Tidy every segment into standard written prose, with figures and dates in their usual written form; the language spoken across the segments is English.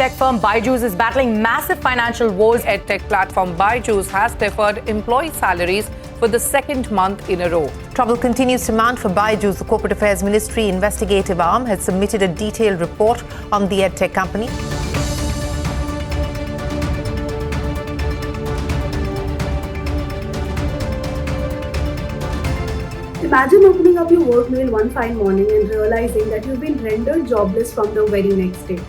edtech firm Byju is battling massive financial woes. Edtech platform Byju has deferred employee salaries for the second month in a row. Trouble continues to mount for Byju. The Corporate Affairs Ministry investigative arm has submitted a detailed report on the edtech company. Imagine opening up your work mail one fine morning and realizing that you've been rendered jobless from the very next day.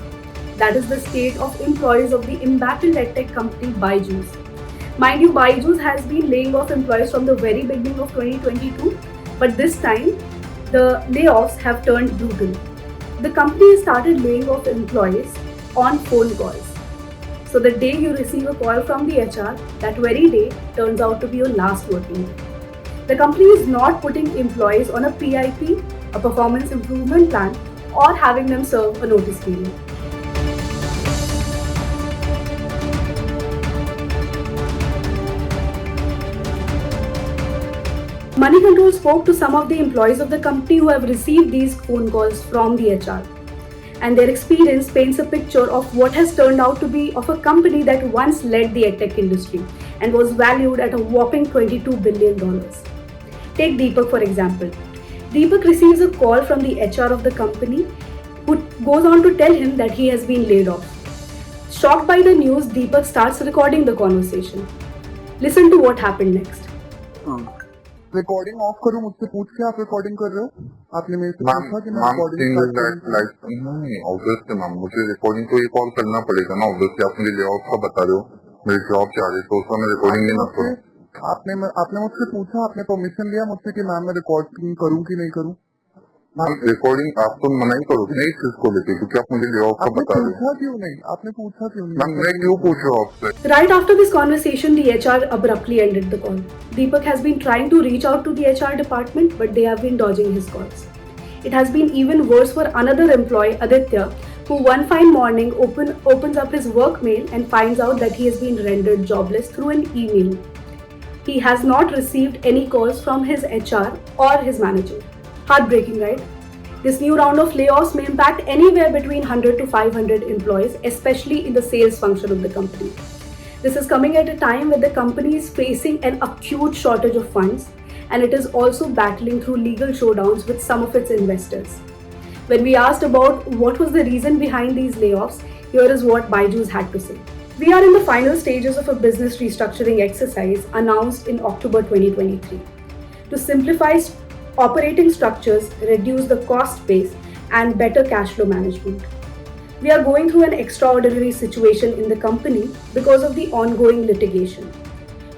That is the state of employees of the Embattled edtech company Byju. Mind you, Byju has been laying off employees from the very beginning of 2022, but this time the layoffs have turned brutal. The company has started laying off employees on phone calls. So the day you receive a call from the HR, that very day turns out to be your last working day. The company is not putting employees on a PIP, a performance improvement plan, or having them serve a notice period. Moneycontrol spoke to some of the employees of the company who have received these phone calls from the HR. And their experience paints a picture of what has turned out to be of a company that once led the edtech industry and was valued at a whopping $22 billion. Take Deepak for example. Deepak receives a call from the HR of the company who goes on to tell him that he has been laid off. Shocked by the news, Deepak starts recording the conversation. Listen to what happened next. Recording of करूं मुझसे पूछ के आप recording कर रहे हो आपने मेरे से पूछा कि मैं रिकॉर्डिंग नहीं ऑब्वियसली मैम मुझे रिकॉर्डिंग तो ये कॉल करना पड़ेगा ना ऑब्वियसली आप मुझे लेआउट का बता रहे हो मेरी जॉब जा रही है तो उसका मैं रिकॉर्डिंग नहीं ना करूँ आपने मुझसे पूछा आपने परमिशन लिया मुझसे कि मैम मैं रिकॉर्डिंग करूँ कि नहीं करूँ मैम रिकॉर्डिंग आप तो मना ही करोगे नहीं इस चीज को लेकर क्योंकि आप मुझे लेआउट का बता रहे हो क्यों नहीं आपने पूछा क्यों नहीं मैम मैं क्यों पूछ रहा हूँ आपसे Right after this conversation, the HR abruptly ended the call. Deepak has been trying to reach out to the HR department, but they have been dodging his calls. It has been even worse for another employee, Aditya, who one fine morning opens up his work mail and finds out that he has been rendered jobless through an email. He has not received any calls from his HR or his manager. Heartbreaking, right? This new round of layoffs may impact anywhere between 100 to 500 employees, especially in the sales function of the company. This is coming at a time when the company is facing an acute shortage of funds, and it is also battling through legal showdowns with some of its investors. When we asked about what was the reason behind these layoffs, here is what Byju had to say. We are in the final stages of a business restructuring exercise announced in October 2023. To simplify operating structures, reduce the cost base, and better cash flow management. We are going through an extraordinary situation in the company because of the ongoing litigation,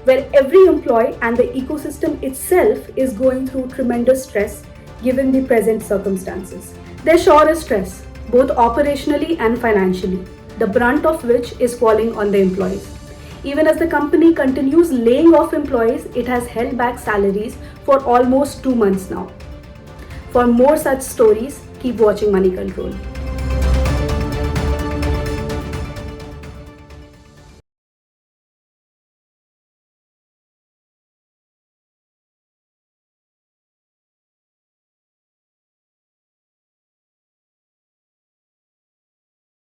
where every employee and the ecosystem itself is going through tremendous stress given the present circumstances. There sure is stress, both operationally and financially, the brunt of which is falling on the employees. Even as the company continues laying off employees, it has held back salaries for almost 2 months now. For more such stories, keep watching Moneycontrol.